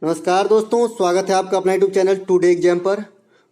नमस्कार दोस्तों, स्वागत है आपका अपना यूट्यूब चैनल टुडे एग्जाम पर।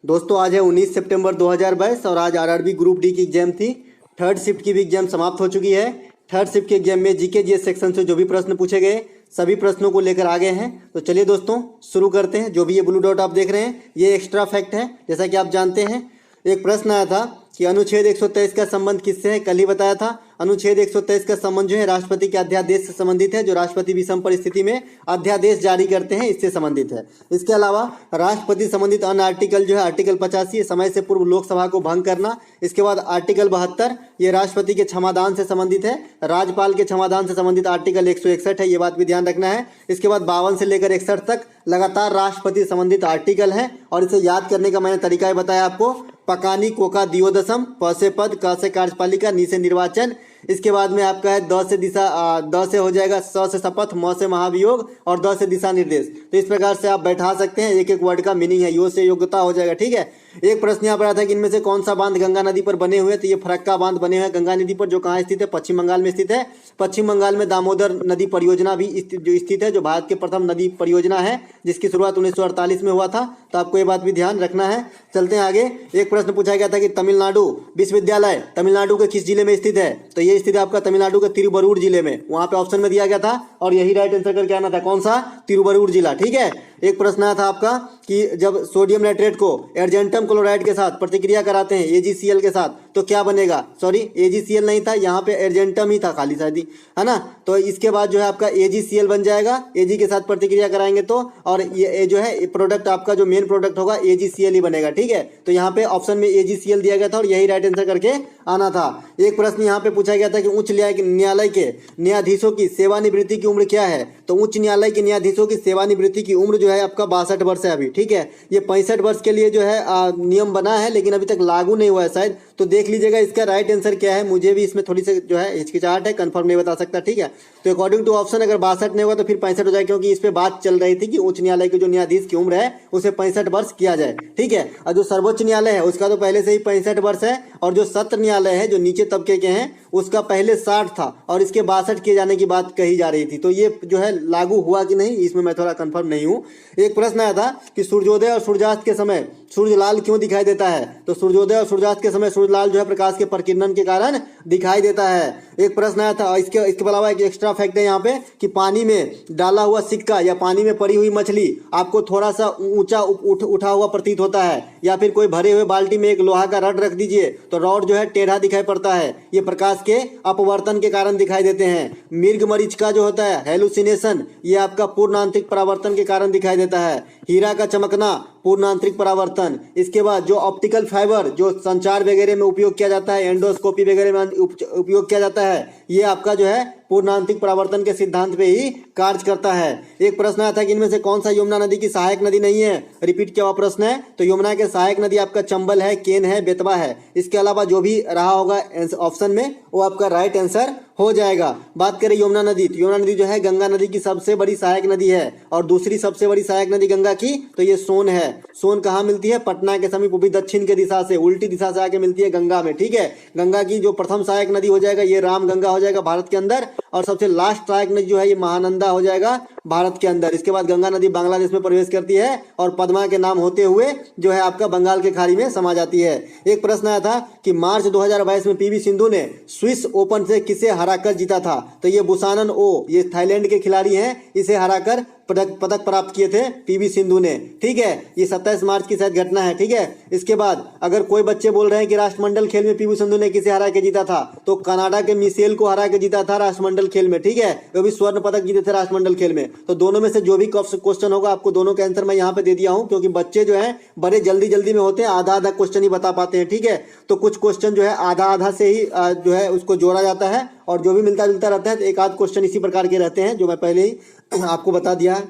दोस्तों आज है 19 सितंबर 2022 और आज आरआरबी ग्रुप डी की एग्जाम थी। थर्ड शिफ्ट की भी एग्जाम समाप्त हो चुकी है। थर्ड शिफ्ट के एग्जाम में जीके जीएस सेक्शन से जो भी प्रश्न पूछे गए सभी प्रश्नों को लेकर आ गए हैं। तो चलिए दोस्तों शुरू करते हैं। जो भी ये ब्लू डॉट आप देख रहे हैं ये एक्स्ट्रा फैक्ट है। जैसा कि आप जानते हैं एक प्रश्न आया था कि अनुच्छेद 123 का संबंध किससे है, कल ही बताया था। अनुच्छेद 123 का संबंध जो है राष्ट्रपति के अध्यादेश से संबंधित है। जो राष्ट्रपति विषम परिस्थिति में अध्यादेश जारी करते हैं इससे संबंधित है। इसके अलावा राष्ट्रपति संबंधित अन्य आर्टिकल जो है आर्टिकल 85 समय से पूर्व लोकसभा को भंग करना। इसके बाद आर्टिकल 72 ये राष्ट्रपति के क्षमादान से संबंधित है। राज्यपाल के क्षमादान से संबंधित आर्टिकल 161 है, ये बात भी ध्यान रखना है। इसके बाद 52 से लेकर 61 तक लगातार राष्ट्रपति संबंधित आर्टिकल है और इसे याद करने का मैंने तरीका ही बताया आपको। पकानी कोका दियोदशम, प से पद, क से कार्यपालिका, नि से निर्वाचन। इसके बाद में आपका है द से दिशा, द से हो जाएगा स से शपथ, म से महाभियोग और द से दिशा निर्देश। तो इस प्रकार से आप बैठा सकते हैं। एक एक वर्ड का मीनिंग है। यो से योग्यता हो जाएगा। ठीक है। एक प्रश्न यहाँ पर आया था कि इनमें से कौन सा बांध गंगा नदी पर बने हुए हैं। तो ये फरक्का बांध बने हुए हैं गंगा नदी पर, जो कहाँ स्थित है, पश्चिम बंगाल में स्थित है। पश्चिम बंगाल में दामोदर नदी परियोजना भी जो स्थित है, जो भारत के प्रथम नदी परियोजना है जिसकी शुरुआत 1948 में हुआ था। तो आपको ये बात भी ध्यान रखना है। चलते हैं आगे। एक प्रश्न पूछा गया था कि तमिलनाडु विश्वविद्यालय तमिलनाडु के किस जिले में स्थित है। तो ये स्थित है आपका तमिलनाडु के तिरुवरूर जिले में। वहां पे ऑप्शन में दिया गया था और यही राइट आंसर करके आना था। कौन सा? तिरुवरूर जिला। ठीक है। एक प्रश्न आया था आपका कि जब सोडियम नाइट्रेट को एर्जेंटम क्लोराइड के साथ प्रतिक्रिया कराते हैं एजीसीएल के साथ तो क्या बनेगा। सॉरी, एजीसीएल नहीं था, यहाँ पे एर्जेंटम ही था खाली शायद, है ना। तो इसके बाद जो है आपका एजीसीएल बन जाएगा। एजी के साथ प्रतिक्रिया कराएंगे तो, और ये जो है प्रोडक्ट आपका जो मेन प्रोडक्ट होगा एजीसीएल ही बनेगा। ठीक है। तो यहाँ पे ऑप्शन में एजीसीएल दिया गया था और यही राइट आंसर करके आना था। एक प्रश्न यहाँ पे पूछा गया था कि उच्च न्यायालय के न्यायाधीशों की सेवानिवृत्ति की उम्र क्या है। तो उच्च न्यायालय के न्यायाधीशों की सेवानिवृत्ति की उम्र जो है आपका 62 वर्ष है अभी। ठीक है। ये 65 वर्ष के लिए जो है नियम बना है लेकिन अभी तक लागू नहीं हुआ है शायद। तो देख लीजिएगा इसका राइट आंसर क्या है। मुझे भी इसमें थोड़ी सी जो है हिचकिचाहट है, कंफर्म नहीं बता सकता। ठीक है। तो अकॉर्डिंग टू ऑप्शन अगर 62 नहीं होगा तो फिर 65 हो जाए, क्योंकि इस पे बात चल रही थी कि उच्च न्यायालय के जो न्यायाधीश की उम्र है उसे 65 वर्ष किया जाए। ठीक है। और जो सर्वोच्च न्यायालय है उसका तो पहले से ही 65 वर्ष है, और जो सत्र न्यायालय है जो नीचे तबके के हैं उसका पहले 60 था और इसके 62 किए जाने की बात कही जा रही थी। तो ये जो है लागू हुआ कि नहीं इसमें मैं थोड़ा कंफर्म नहीं हूँ। एक प्रश्न आया था कि सूर्योदय और सूर्यास्त के समय सूर्य लाल क्यों दिखाई देता है। तो सूर्योदय और सूर्यास्त के समय सूर्य लाल जो है प्रकाश के प्रकीर्णन के कारण दिखाई देता है। एक प्रश्न आया था, इसके अलावा एक एक्स्ट्रा फैक्ट है यहाँ पे कि पानी में डाला हुआ सिक्का या पानी में पड़ी हुई मछली आपको थोड़ा सा ऊंचा उठा हुआ प्रतीत होता है, या फिर कोई भरे हुए बाल्टी में एक लोहा का रड रख दीजिए तो रॉड जो है टेढ़ा दिखाई पड़ता है। ये प्रकाश के अपवर्तन के कारण दिखाई देते हैं। मिर्ग मरीच का जो होता है हेलुसिनेशन, ये आपका पूर्ण आंतरिक परावर्तन के कारण दिखाई देता है। हीरा का चमकना पूर्ण आंतरिक परावर्तन। इसके बाद जो ऑप्टिकल फाइबर जो संचार वगैरह में उपयोग किया जाता है, एंडोस्कोपी वगैरह में उपयोग किया जाता है, ये आपका जो है पूर्ण आंतरिक परावर्तन के सिद्धांत पे ही कार्य करता है। एक प्रश्न आया था कि इनमें से कौन सा यमुना नदी की सहायक नदी नहीं है। रिपीट किया हुआ प्रश्न है। तो यमुना के सहायक नदी आपका चंबल है, केन है, बेतवा है। इसके अलावा जो भी रहा होगा ऑप्शन में वो आपका राइट आंसर हो जाएगा। बात करें यमुना नदी, तो यमुना नदी जो है गंगा नदी की सबसे बड़ी सहायक नदी है, और दूसरी सबसे बड़ी सहायक नदी गंगा की तो ये सोन है। सोन कहाँ मिलती है? पटना के समीप, वो भी दक्षिण के दिशा से, उल्टी दिशा से आके मिलती है गंगा में। ठीक है। गंगा की जो प्रथम सहायक नदी हो जाएगा ये राम गंगा हो जाएगा भारत के अंदर, और सबसे लास्ट सहायक नदी जो है ये महानंदा हो जाएगा भारत के अंदर। इसके बाद गंगा नदी बांग्लादेश में प्रवेश करती है और पद्मा के नाम होते हुए जो है आपका बंगाल के खाड़ी में समा जाती है। एक प्रश्न आया था कि मार्च 2022 में पीवी सिंधु ने स्विस ओपन से किसे हराकर जीता था। तो ये बुसानन ओ, ये थाईलैंड के खिलाड़ी हैं, इसे हराकर पदक प्राप्त किए थे पीवी सिंधु ने। ठीक है। ये 27 मार्च की शायद घटना है। ठीक है। इसके बाद अगर कोई बच्चे बोल रहे हैं कि राष्ट्रमंडल खेल में पीवी सिंधु ने किसे हरा के जीता था, तो कनाडा के मिशेल को हरा के जीता था राष्ट्रमंडल खेल में। ठीक है। वो भी स्वर्ण पदक जीते थे राष्ट्रमंडल खेल में। तो दोनों में से जो भी क्वेश्चन होगा आपको दोनों का आंसर मैं यहाँ पे दे दिया हूँ, क्योंकि बच्चे जो है बड़े जल्दी में होते हैं, आधा आधा क्वेश्चन ही बता पाते हैं। ठीक है। तो कुछ क्वेश्चन जो है आधा आधा से ही जो है उसको जोड़ा जाता है, और जो भी मिलता जुलता रहता है तो एक आध क्वेश्चन इसी प्रकार के रहते हैं जो मैं पहले ही आपको बता दिया है।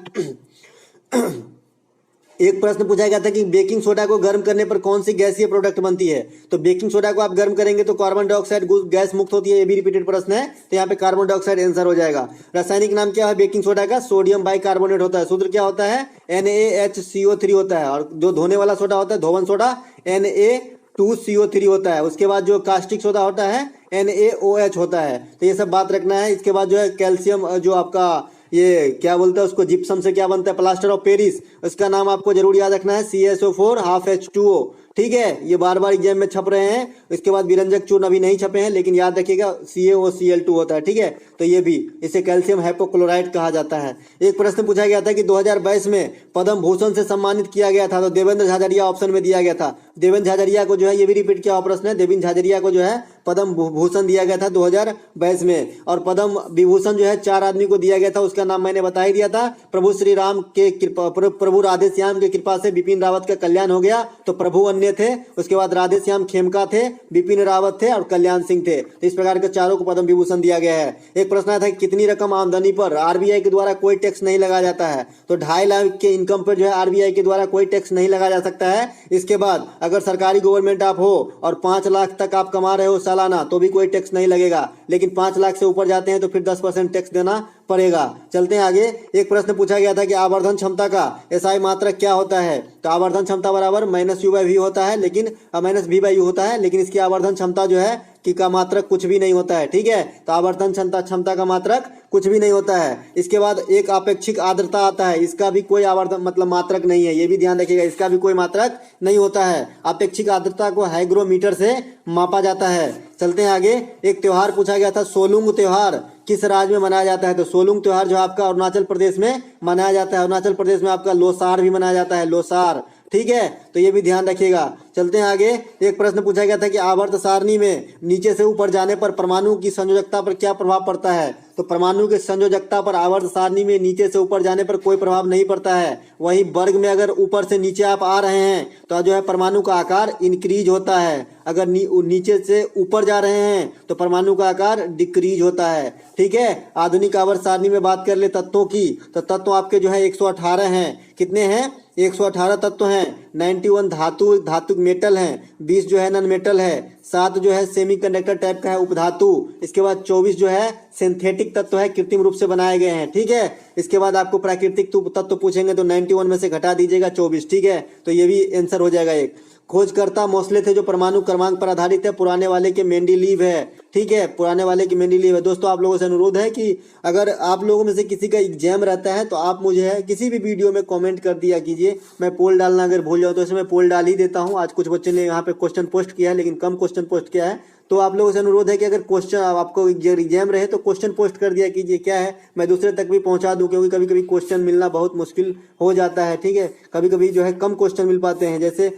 एक प्रश्न पूछा गया था कि बेकिंग सोडा को गर्म करने पर कौन सी गैसीय प्रोडक्ट बनती है। तो बेकिंग सोडा को आप गर्म करेंगे तो कार्बन डाइऑक्साइड गैस मुक्त होती है। ये भी रिपीटेड प्रश्न है, तो यहाँ पे कार्बन डाइऑक्साइड आंसर हो जाएगा। रासायनिक नाम क्या है बेकिंग सोडा का? सोडियम बाइकार्बोनेट होता है। सूत्र क्या होता है? NaHCO3 होता है। और जो धोने वाला सोडा होता है धोवन सोडा Na2CO3 होता है। उसके बाद जो कास्टिक सोडा होता है NaOH होता है। तो ये सब बात रखना है। इसके बाद जो है कैल्शियम जो आपका ये क्या बोलते हैं उसको, जिप्सम से क्या बनता है, प्लास्टर ऑफ पेरिस, उसका नाम आपको जरूर याद रखना है CaSO4 हाफ H2O। ठीक है, ये बार बार एग्जाम में छप रहे हैं। इसके बाद विरंजक चूर्ण अभी नहीं छपे हैं, लेकिन याद रखिएगा CaOCl2 होता है। ठीक है, तो ये भी, इसे कैल्शियम हाइपोक्लोराइड कहा जाता है। एक प्रश्न पूछा गया था कि 2022 में पद्म भूषण से सम्मानित किया गया था, तो देवेंद्र झाझड़िया ऑप्शन में दिया गया था। देवेंद्र झाझड़िया को जो है, ये भी रिपीट किया हुआ प्रश्न है, देवेंद्र झाझड़िया को जो है पद्म भूषण दिया गया था 2022 में। और पद्म विभूषण जो है 4 आदमी को दिया गया था, उसका नाम मैंने बता ही दिया था। प्रभु श्री राम के कृपा, प्रभु राधेश्याम की कृपा से बिपिन रावत का कल्याण हो गया, तो प्रभु अन्य थे, उसके बाद राधेश्याम खेमका थे, बिपिन रावत थे और कल्याण सिंह थे। तो इस प्रकार के चारों को पद्म विभूषण दिया गया है। एक प्रश्न आया था कि कितनी रकम आमदनी पर RBI के द्वारा कोई टैक्स नहीं लगाया जाता है, तो 2.5 लाख के इनकम पर जो है RBI के द्वारा कोई टैक्स नहीं लगाया जा सकता है। इसके बाद अगर सरकारी गवर्नमेंट आप हो और 5 लाख तक आप कमा रहे हो सालाना, तो भी कोई टैक्स नहीं लगेगा, लेकिन 5 लाख से ऊपर जाते हैं तो फिर 10% टैक्स देना पड़ेगा। चलते हैं आगे। एक प्रश्न पूछा गया था कि आवर्धन क्षमता का SI मात्रक क्या होता है, तो आवर्धन क्षमता बराबर -U/V होता है, लेकिन -V/U होता है, लेकिन इसकी आवर्धन क्षमता जो है कि का मात्रक कुछ भी नहीं होता है। ठीक है, तो आवर्धन क्षमता का मात्रक कुछ भी नहीं होता है। इसके बाद एक अपेक्षिक आर्द्रता आता है, इसका भी कोई आवर्धन मतलब मात्रक नहीं है, ये भी ध्यान रखिएगा, इसका भी कोई मात्रक नहीं होता है। अपेक्षिक आर्द्रता को हाइग्रोमीटर से मापा जाता है। चलते हैं आगे। एक त्योहार पूछा गया था, सोलुंग त्योहार किस राज्य में मनाया जाता है, तो सोलुंग त्योहार जो आपका अरुणाचल प्रदेश में मनाया जाता है। अरुणाचल प्रदेश में आपका लोसार भी मनाया जाता है, लोसार। ठीक है, तो ये भी ध्यान रखिएगा। चलते हैं आगे। एक प्रश्न पूछा गया था कि आवर्त सारणी में नीचे से ऊपर जाने पर परमाणु की संयोजकता पर क्या प्रभाव पड़ता है, तो परमाणु की संयोजकता पर आवर्त सारणी में नीचे से ऊपर जाने पर कोई प्रभाव नहीं पड़ता है। वहीं वर्ग में अगर ऊपर से नीचे आप आ रहे हैं तो जो है परमाणु का आकार इंक्रीज होता है, अगर नीचे से ऊपर जा रहे हैं तो परमाणु का आकार डिक्रीज होता है। ठीक है, आधुनिक आवर्त सारणी में बात कर ले तत्वों की, तो तत्व आपके जो है 118 हैं। कितने हैं? 118 तत्व हैं। 91 धातु मेटल हैं, 20 जो है नॉन मेटल है, 7 जो है सेमीकंडक्टर टाइप का है उपधातु, इसके बाद 24 जो है सिंथेटिक तत्व है, कृत्रिम रूप से बनाए गए हैं। ठीक है, इसके बाद आपको प्राकृतिक तत्व पूछेंगे तो 91 में से घटा दीजिएगा 24। ठीक है, तो ये भी आंसर हो जाएगा एक। खोजकर्ता मोस्ले थे जो परमाणु क्रमांक पर आधारित है, पुराने वाले के मेंडलीव है। ठीक है, पुराने वाले की मेंडलीव है। दोस्तों आप लोगों से अनुरोध है कि अगर आप लोगों में से किसी का एग्जाम रहता है तो आप मुझे है किसी भी वीडियो में कमेंट कर दिया कीजिए। मैं पोल डालना अगर भूल जाऊँ तो इसमें पोल डाल ही देता हूँ। आज कुछ बच्चों ने यहाँ पे क्वेश्चन पोस्ट किया है, लेकिन कम क्वेश्चन पोस्ट किया है, तो आप लोगों से अनुरोध है कि अगर क्वेश्चन आपको एग्जाम रहे तो क्वेश्चन पोस्ट कर दिया कीजिए। क्या है, मैं दूसरे तक भी पहुंचा दूं, क्योंकि कभी कभी क्वेश्चन मिलना बहुत मुश्किल हो जाता है। ठीक है, कभी कभी जो है कम क्वेश्चन मिल पाते हैं। जैसे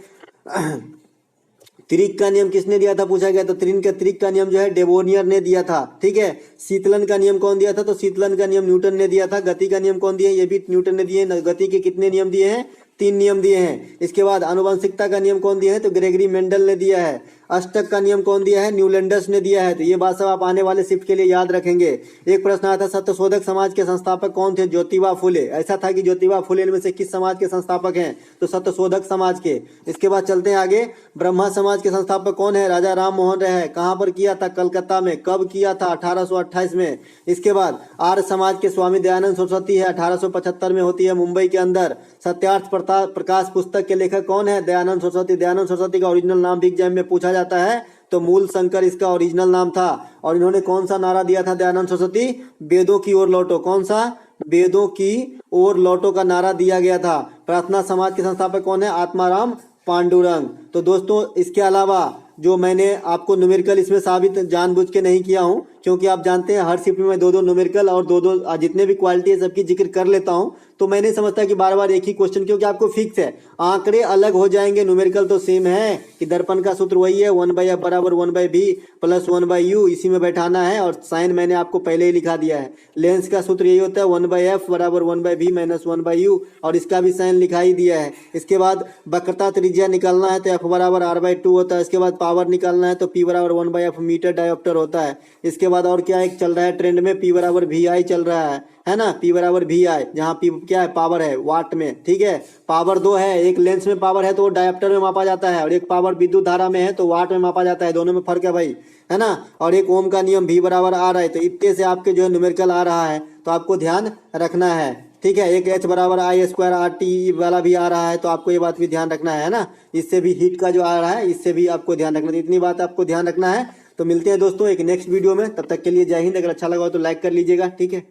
त्रिक का नियम किसने दिया था पूछा गया, तो त्रिक का नियम जो है डेवोनियर ने दिया था। ठीक है, शीतलन का नियम कौन दिया था, तो शीतलन का नियम न्यूटन ने दिया था। गति का नियम कौन दिया है, ये भी न्यूटन ने दिए। गति के कितने नियम दिए हैं, 3 नियम दिए हैं। इसके बाद आनुवंशिकता का नियम कौन दिया है, तो ग्रेगरी मेंडल ने दिया है। अष्टक का नियम कौन दिया है, न्यूलैंडस ने दिया है। तो ये बात सब आप आने वाले शिफ्ट के लिए याद रखेंगे। एक प्रश्न आया था सत्यशोधक समाज के संस्थापक कौन थे, ज्योतिबा फुले। ऐसा था कि ज्योतिबा फुले में से किस समाज के संस्थापक हैं, तो सत्यशोधक समाज के। इसके बाद चलते हैं आगे। ब्रह्मा समाज के संस्थापक कौन है, राजा राम मोहन राय है। कहां पर किया था, कलकत्ता में। कब किया था, 1828 में। इसके बाद आर्य समाज के स्वामी दयानंद सरस्वती है, 1875 में होती है मुंबई के अंदर। सत्यार्थ प्रकाश पुस्तक के लेखक कौन है, दयानंद सरस्वती। दयानंद सरस्वती का ओरिजिनल नाम भी एग्जाम में पूछा जाता है, तो मूल शंकर इसका ओरिजिनल नाम था। और इन्होंने कौन सा नारा दिया था दयानंद सरस्वती, वेदों की ओर लौटो। कौन सा, वेदों की ओर लौटो का नारा दिया गया था। प्रार्थना समाज के संस्थापक कौन है, आत्माराम पांडुरंग। तो दोस्तों इसके अलावा जो मैंने आपको न्यूमेरिकल इसमें साबित जानबूझ के नहीं किया हूं, क्योंकि आप जानते हैं हर शिफ्ट में मैं 2-2 न्यूमेरिकल और 2-2 जितने भी क्वालिटी है सबकी जिक्र कर लेता हूं। तो मैं नहीं समझता कि बार बार एक ही क्वेश्चन, क्योंकि आपको फिक्स है आंकड़े अलग हो जाएंगे, न्यूमेरिकल तो सेम है कि दर्पण का सूत्र वही है, 1/f बराबर 1/v प्लस 1/u, इसी में बैठाना है। और साइन मैंने आपको पहले ही लिखा दिया है। लेंस का सूत्र यही होता है, 1/f बराबर 1/v माइनस 1/u, और इसका भी साइन लिखा ही दिया है। इसके बाद वक्रता त्रिज्या निकालना है तो f बराबर r/2 होता है। इसके बाद पावर निकालना है तो p बराबर 1/f मीटर डायोप्टर होता है। इसके बाद और क्या एक चल रहा है ट्रेंड में, p बराबर vi चल रहा है ना, p बराबर vi, जहाँ p क्या है, पावर है वाट में। ठीक है, पावर 2 है, एक लेंस में पावर है तो वो डायोप्टर में मापा जाता है, और एक पावर विद्युत धारा में है तो वाट में मापा जाता है। दोनों में फर्क है भाई, है ना। और एक ओम का नियम v बराबर r है, तो इतने से आपके जो है न्यूमेरिकल आ रहा है, तो आपको ध्यान रखना है। ठीक है, एक h बराबर I² RT वाला भी आ रहा है, तो आपको ये बात भी ध्यान रखना है ना। इससे भी हीट का जो आ रहा है, इससे भी आपको ध्यान रखना है। इतनी बात आपको ध्यान रखना है। तो मिलते हैं दोस्तों एक नेक्स्ट वीडियो में, तब तक के लिए जय हिंद। अगर अच्छा लगा हो तो लाइक कर लीजिएगा। ठीक है।